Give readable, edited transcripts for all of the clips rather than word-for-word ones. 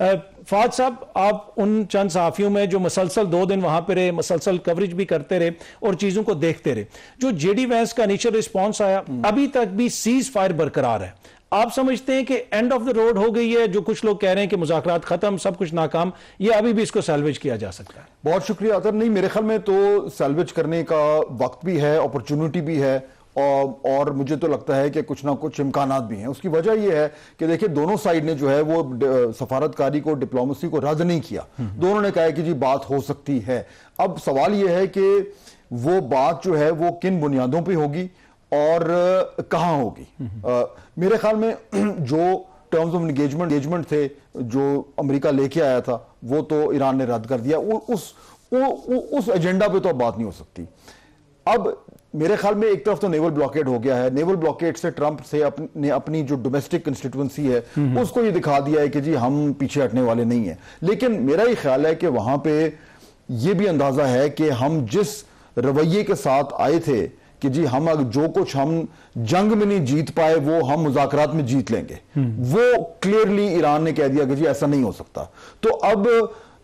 Fahd साहब, आप उन चंद सहाफ़ियों में जो मसलसल 2 दिन वहां पर रहे, मसलसल कवरेज भी करते रहे और चीजों को देखते रहे, जो जेडी वैंस का इनिशियल रिस्पॉन्स आया, अभी तक भी सीज फायर बरकरार है। आप समझते हैं कि एंड ऑफ द रोड हो गई है? जो कुछ लोग कह रहे हैं कि मुज़ाकरात खत्म, सब कुछ नाकाम, ये अभी भी इसको सैल्वेज किया जा सकता है? बहुत शुक्रिया अतर। नहीं, मेरे ख्याल में तो सैल्वेज करने का वक्त भी है, अपॉर्चुनिटी भी है, और मुझे तो लगता है कि कुछ ना कुछ इम्कानात भी हैं। उसकी वजह यह है कि देखिए, दोनों साइड ने जो है वो सफारतकारी को, डिप्लोमेसी को रद्द नहीं किया। दोनों ने कहा है कि जी बात हो सकती है। अब सवाल यह है कि वो बात जो है वो किन बुनियादों पे होगी और कहां होगी। मेरे ख्याल में जो टर्म्स ऑफ एंगेजमेंट थे जो अमेरिका लेके आया था, वो तो ईरान ने रद्द कर दिया। उस एजेंडा पे तो अब बात नहीं हो सकती। अब मेरे ख्याल में एक तरफ तो नेवल ब्लॉकेड हो गया है। नेवल ब्लॉकेड से ट्रंप से अपनी जो डोमेस्टिक कंस्टिट्यूएंसी है उसको ये दिखा दिया है कि जी हम पीछे हटने वाले नहीं है। लेकिन मेरा ही ख्याल है कि वहां पे ये भी अंदाजा है कि हम जिस रवैये के साथ आए थे कि जी हम अगर जो कुछ हम जंग में नहीं जीत पाए वो हम मुज़ाकरात में जीत लेंगे, वो क्लियरली ईरान ने कह दिया कि जी ऐसा नहीं हो सकता। तो अब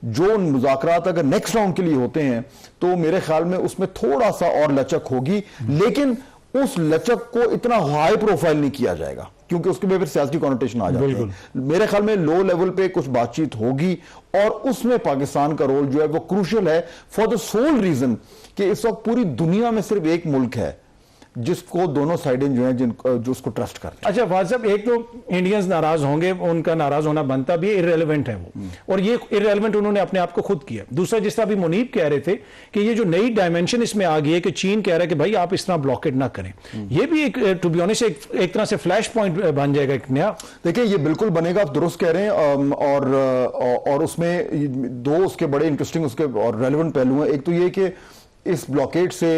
जो मुज़ाकरात अगर नेक्स्ट राउंड के लिए होते हैं तो मेरे ख्याल में उसमें थोड़ा सा और लचक होगी, लेकिन उस लचक को इतना हाई प्रोफाइल नहीं किया जाएगा क्योंकि उसके में फिर सियासी कॉनोटेशन आ जाते हैं। मेरे ख्याल में लो लेवल पे कुछ बातचीत होगी और उसमें पाकिस्तान का रोल जो है वो क्रूशियल है, फॉर द सोल रीजन कि इस वक्त पूरी दुनिया में सिर्फ एक मुल्क है जिसको दोनों साइडें जो हैं जो उसको ट्रस्ट कर। अच्छा फाद साहब, एक तो इंडियंस नाराज होंगे, उनका नाराज होना बनता भी, इररेलेवेंट है वो, और ये इररेलेवेंट उन्होंने अपने आप को खुद किया। दूसरा, जिस तरह अभी मुनीब कह रहे थे कि ये जो नई डायमेंशन इसमें आ गई है कि चीन कह रहा है कि भाई आप इस तरह ब्लॉकेड ना करें, ये भी एक टू बी ऑनेस्ट एक तरह से फ्लैश पॉइंट बन जाएगा एक नया। देखिए, ये बिल्कुल बनेगा, आप दुरुस्त कह रहे हैं, और उसमें दो उसके बड़े इंटरेस्टिंग उसके और रेलिवेंट पहलू हैं। एक तो ये कि इस ब्लॉकेड से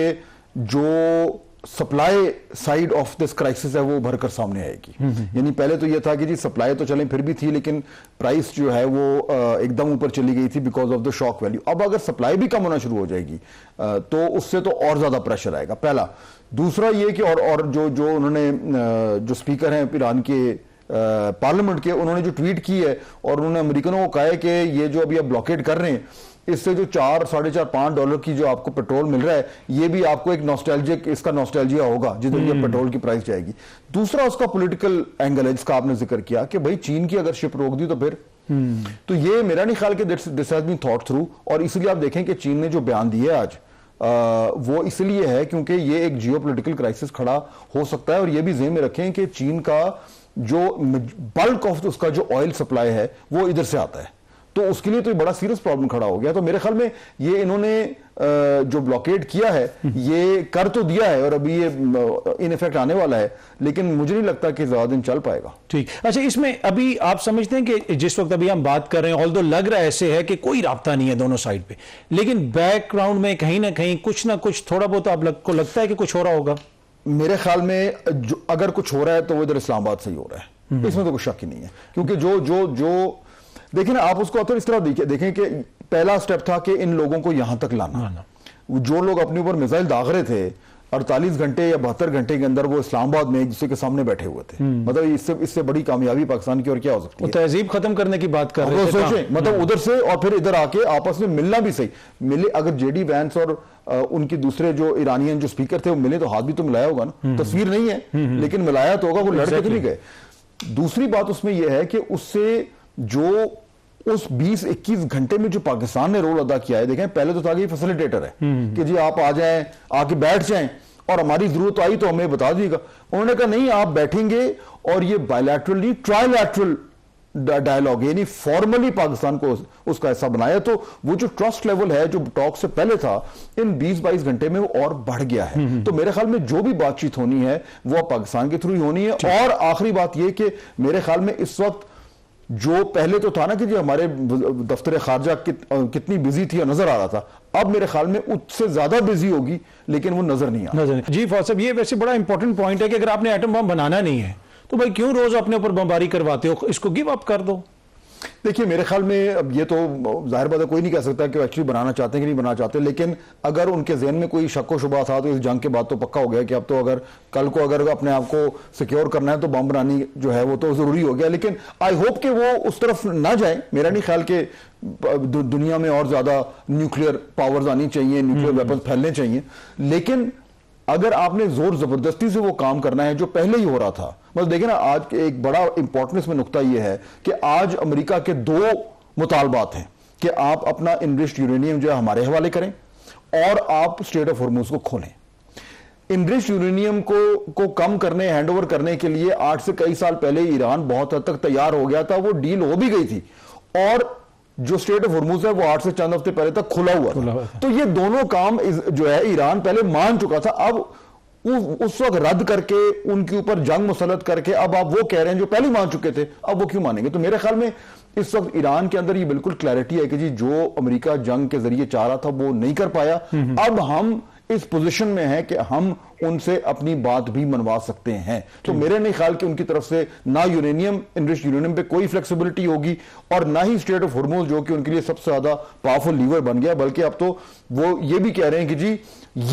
जो supply side of this crisis है वो भरकर सामने आएगी। यानी पहले तो ये था कि जी सप्लाई तो चलें फिर भी थी, लेकिन प्राइस जो है वो एकदम ऊपर चली गई थी because of the shock value. अब अगर सप्लाई भी कम होना शुरू हो जाएगी तो उससे तो और ज्यादा प्रेशर आएगा, पहला। दूसरा ये कि और जो उन्होंने जो स्पीकर हैं ईरान के पार्लियामेंट के, उन्होंने जो ट्वीट की है और उन्होंने अमेरिकनों को कहा है कि ये जो अभी आप ब्लॉकेड कर रहे हैं इससे जो $4, $4.5, $5 की जो आपको पेट्रोल मिल रहा है, ये भी आपको एक नॉस्टैल्जिक इसका नॉस्टैल्जिया होगा जिधर ये पेट्रोल की प्राइस जाएगी। दूसरा उसका पॉलिटिकल एंगल है जिसका आपने जिक्र किया कि भाई चीन की अगर शिप रोक दी तो फिर तो ये मेरा नहीं ख्याल कि this has been thought through. और इसलिए आप देखें कि चीन ने जो बयान दिया आज वो इसलिए है क्योंकि ये एक जियोपॉलिटिकल क्राइसिस खड़ा हो सकता है। और ये भी ज़हन में रखें कि चीन का जो बल्क ऑफ उसका जो ऑयल सप्लाई है वो इधर से आता है, तो उसके लिए तो बड़ा सीरियस प्रॉब्लम खड़ा हो गया। तो मेरे ख्याल में ये इन्होंने जो ब्लॉकेड किया है ये कर तो दिया है और अभी ये इन इफेक्ट आने वाला है, लेकिन मुझे नहीं लगता कि ज्यादा दिन चल पाएगा। ठीक, अच्छा, इसमें अभी आप समझते हैं कि जिस वक्त अभी हम बात कर रहे हैं, ऑल्दो लग रहा है ऐसे है कि कोई राब्ता नहीं है दोनों साइड पे, लेकिन बैकग्राउंड में कहीं ना कहीं कुछ ना कुछ थोड़ा बहुत आपको लगता है कि कुछ हो रहा होगा? मेरे ख्याल में अगर कुछ हो रहा है तो वो इधर इस्लामाबाद से ही हो रहा है, इसमें तो कुछ शक ही नहीं है। क्योंकि जो देखिए ना, आप उसको इस तरह देखें कि पहला स्टेप था कि इन लोगों को यहां तक लाना। जो लोग अपने ऊपर मिसाइल दाग रहे थे 48 घंटे या 72 घंटे के अंदर वो इस्लामाबाद में एक दूसरे के सामने बैठे हुए थे। मतलब इससे बड़ी कामयाबी पाकिस्तान की और क्या हो सकती है? तहजीब खत्म करने की बात कर रहे थे। सोचें, मतलब उधर से और फिर इधर आके आपस में मिलना भी सही मिले। अगर जेडी वैंस और उनकी दूसरे जो ईरानियन जो स्पीकर थे वो मिले तो हाथ भी तो मिलाया होगा ना। तस्वीर नहीं है लेकिन मिलाया तो होगा, वो लड़के तो नहीं गए। दूसरी बात उसमें यह है कि उससे जो उस 20-21 घंटे में जो पाकिस्तान ने रोल अदा किया है, देखें पहले तो था कि फैसिलिटेटर है कि जी आप आ जाएं, आके बैठ जाएं और हमारी जरूरत आई तो हमें बता दीजिएगा। उन्होंने कहा नहीं, आप बैठेंगे और ये बायलैटरल नहीं ट्राइलैटरल डायलॉग, यानी फॉर्मली पाकिस्तान को उसका हिस्सा बनाया। तो वो जो ट्रस्ट लेवल है जो टॉक से पहले था, इन 20-22 घंटे में वो और बढ़ गया है। तो मेरे ख्याल में जो भी बातचीत होनी है वो पाकिस्तान के थ्रू ही होनी है। और आखिरी बात यह कि मेरे ख्याल में इस वक्त जो पहले तो था ना कि जी हमारे दफ्तर खारजा कितनी बिजी थी और नजर आ रहा था, अब मेरे ख्याल में उससे ज्यादा बिजी होगी लेकिन वो नजर नहीं आ रहा। जी फौज साहब, ये वैसे बड़ा इंपॉर्टेंट पॉइंट है कि अगर आपने एटम बम बनाना नहीं है तो भाई क्यों रोज अपने ऊपर बमबारी करवाते हो, इसको गिव अप कर दो। देखिए मेरे ख्याल में अब ये तो जाहिर बात है, कोई नहीं कह सकता कि वो एक्चुअली बनाना चाहते हैं कि नहीं बनाना चाहते, लेकिन अगर उनके जहन में कोई शक व शुबा था तो इस जंग के बाद तो पक्का हो गया कि अब तो अगर कल को अगर अपने आप को सिक्योर करना है तो बम बनानी जो है वो तो जरूरी हो गया। लेकिन आई होप कि वो उस तरफ ना जाए। मेरा नहीं ख्याल कि दुनिया में और ज्यादा न्यूक्लियर पावर्स आनी चाहिए, न्यूक्लियर वेपन फैलने चाहिए, लेकिन अगर आपने जोर जबरदस्ती से वो काम करना है जो पहले ही हो रहा था, मतलब देखिए ना, आज एक बड़ा इंपॉर्टेंट इसमें नुकता यह है कि आज अमेरिका के 2 मुतालबात हैं कि आप अपना इनरिच्ड यूरेनियम जो है हमारे हवाले करें और आप स्ट्रेट ऑफ हॉर्मुज को खोलें। इनरिच्ड यूरेनियम को कम करने, हैंडओवर करने के लिए आज से कई साल पहले ईरान बहुत हद तक तैयार हो गया था, वो डील हो भी गई थी, और जो स्ट्रेट ऑफ हॉर्मुज है वो 8 से चंद हफ्ते पहले तक खुला हुआ था। तो ये दोनों काम जो है ईरान पहले मान चुका था। अब उस वक्त रद्द करके उनके ऊपर जंग मुसल्लत करके अब आप वो कह रहे हैं जो पहले मान चुके थे, अब वो क्यों मानेंगे? तो मेरे ख्याल में इस वक्त ईरान के अंदर ये बिल्कुल क्लैरिटी है कि जी जो अमेरिका जंग के जरिए चाह रहा था वो नहीं कर पाया। अब हम इस पोजीशन में है कि हम उनसे अपनी बात भी मनवा सकते हैं। तो मेरे नहीं ख्याल कि उनकी तरफ से ना यूरेनियम, इनरिच्ड यूरेनियम पे कोई फ्लेक्सिबिलिटी होगी और ना ही स्ट्रेट ऑफ हॉर्मुज जो कि उनके लिए सबसे ज्यादा पावरफुल लीवर बन गया, बल्कि अब तो वो ये भी कह रहे हैं कि जी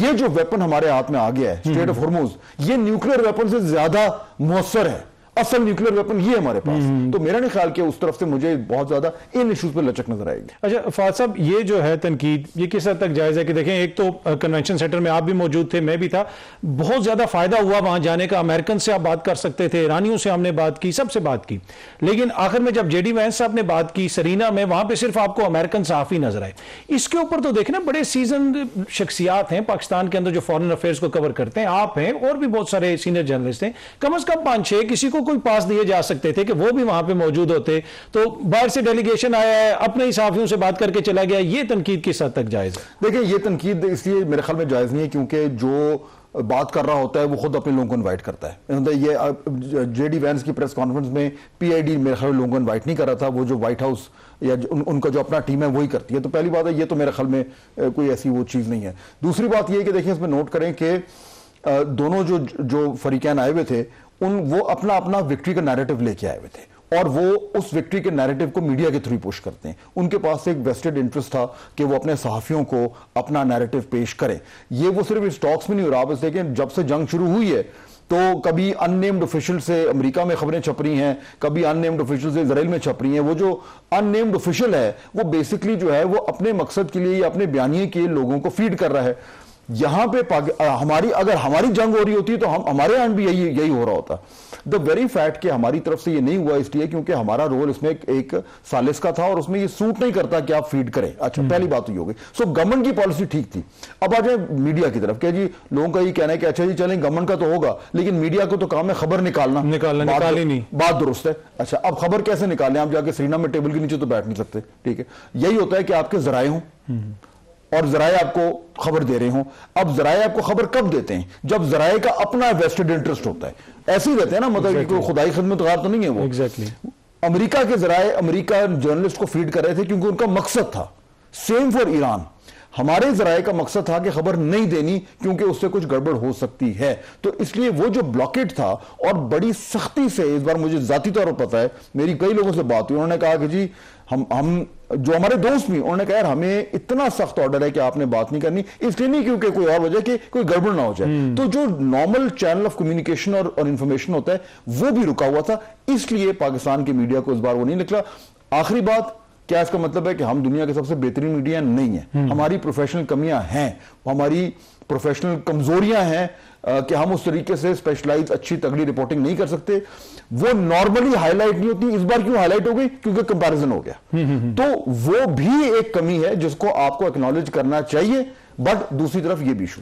ये जो वेपन हमारे हाथ में आ गया है स्ट्रेट ऑफ हॉर्मुज, ये न्यूक्लियर वेपन से ज्यादा मुअस्सर है, असल न्यूक्लियर वेपन ये हमारे पास। तो मेरा नहीं ख्याल कि उस तरफ से मुझे बहुत ज्यादा इन इश्यूज पे लचक नजर आएगी। अच्छा फाद साहब, ये जो है तनकीद, ये किस हद तक जायज है कि देखें, एक तो कन्वेंशन सेंटर में आप भी मौजूद थे, मैं भी था, बहुत ज्यादा फायदा हुआ वहां जाने का। अमेरिकन से आप बात कर सकते थे, ईरानियों से हमने बात की, सबसे बात की, लेकिन आखिर में जब जेडी वैंस साहब ने बात की सरीना में, वहां पर सिर्फ आपको अमेरिकन सहाफी नजर आए। इसके ऊपर तो देखना बड़े सीजन शख्सियात हैं पाकिस्तान के अंदर जो फॉरेन अफेयर्स को कवर करते हैं, आप हैं और भी बहुत सारे सीनियर जर्नलिस्ट हैं, कम से कम 5-6 किसी को कोई पास दिए जा सकते थे कि वो भी वहां पे मौजूद होते। तो बाहर से डेलीगेशन आया है, अपने ही सहाफियों से बात करके चला गया, ये तनकीद किस हद तक जायज है? देखिए ये तनकीद इसलिए मेरे ख्याल में जायज नहीं है क्योंकि जो बात कर रहा होता है वो खुद अपने लोगों को इनवाइट करता है। ये जेडी वैंस की प्रेस कॉन्फ्रेंस में पीआईडी मेरे ख्याल में लोगों को इनवाइट नहीं कर रहा था, वो जो व्हाइट हाउस या उनका जो अपना टीम है वही करती है। तो पहली बात है, ये तो मेरे ख्याल में कोई ऐसी वो चीज नहीं है। दूसरी बात ये कि देखिए इसमें नोट करें कि दोनों जो फरीकैन आए हुए थे वो अपना अपना विक्ट्री का नैरेटिव लेके आए हुए थे और वो उस विक्ट्री के नैरेटिव को मीडिया के थ्रू पुश करते हैं। उनके पास एक वेस्टेड इंटरेस्ट था कि वो अपने सहाफियों को अपना नैरेटिव पेश करें। ये वो सिर्फ इस टॉक्स में नहीं हो रहा, बस लेकिन जब से जंग शुरू हुई है तो कभी अननेम्ड ऑफिशियल से अमेरिका में खबरें छप रही हैं, कभी अननेम्ड ऑफिशियल से इजराइल में छप रही हैं। वो जो अननेम्ड ऑफिशियल है वो बेसिकली जो है वो अपने मकसद के लिए या अपने बयानिए के लोगों को फीड कर रहा है। यहां पे अगर हमारी जंग हो रही होती तो हमारे यहां भी यही हो रहा होता। द वेरी फैक्ट कि हमारी तरफ से ये नहीं हुआ इसलिए क्योंकि हमारा रोल इसमें एक सालिस का था और उसमें ये सूट नहीं करता कि आप फीड करें। अच्छा, पहली बात तो ये हो गई। सो गवर्नमेंट की पॉलिसी ठीक थी। अब आ जाए मीडिया की तरफ, क्या जी लोगों का ये कहना है कि अच्छा जी चलें गवर्नमेंट का तो होगा लेकिन मीडिया को तो काम है खबर निकाल ही नहीं। बात दुरुस्त है। अच्छा, अब खबर कैसे निकालें? आप जाके सरीना में टेबल के नीचे तो बैठ नहीं सकते, ठीक है। यही होता है कि आपके जराए हों और जराए आपको खबर दे रहे हो। अब जराए आपको खबर कब देते हैं? जब जराए का अपना वेस्टेड इंटरेस्ट होता है। ऐसे ही रहते हैं ना, मतलब कि कोई खुदाई खिदमतगार तो नहीं है वो। अमेरिका के जराए अमेरिका जर्नलिस्ट को फीड कर रहे थे क्योंकि उनका मकसद था। सेम फॉर ईरान, हमारे जराए का मकसद था कि खबर नहीं देनी क्योंकि उससे कुछ गड़बड़ हो सकती है। तो इसलिए वो जो ब्लॉकेट था और बड़ी सख्ती से, इस बार मुझे जाती तौर पर पता है, मेरी कई लोगों से बात हुई, उन्होंने कहा कि जी हम जो हमारे दोस्त भी, उन्होंने कहा यार हमें इतना सख्त ऑर्डर है कि आपने बात नहीं करनी, इसलिए नहीं क्योंकि कोई और वजह कि कोई गड़बड़ ना हो जाए। तो जो नॉर्मल चैनल ऑफ कम्युनिकेशन और इंफॉर्मेशन होता है वो भी रुका हुआ था, इसलिए पाकिस्तान के मीडिया को इस बार वो नहीं निकला। आखिरी बात, क्या इसका मतलब है कि हम दुनिया के सबसे बेहतरीन मीडिया नहीं है? हमारी प्रोफेशनल कमियां हैं, हमारी प्रोफेशनल कमजोरियां हैं कि हम उस तरीके से स्पेशलाइज अच्छी तगड़ी रिपोर्टिंग नहीं कर सकते। वो नॉर्मली हाईलाइट नहीं होती। इस बार क्यों हाईलाइट हो गई? क्योंकि कंपैरिजन हो गया। तो वो भी एक कमी है जिसको आपको एक्नॉलेज करना चाहिए। बट दूसरी तरफ ये भी इशू था।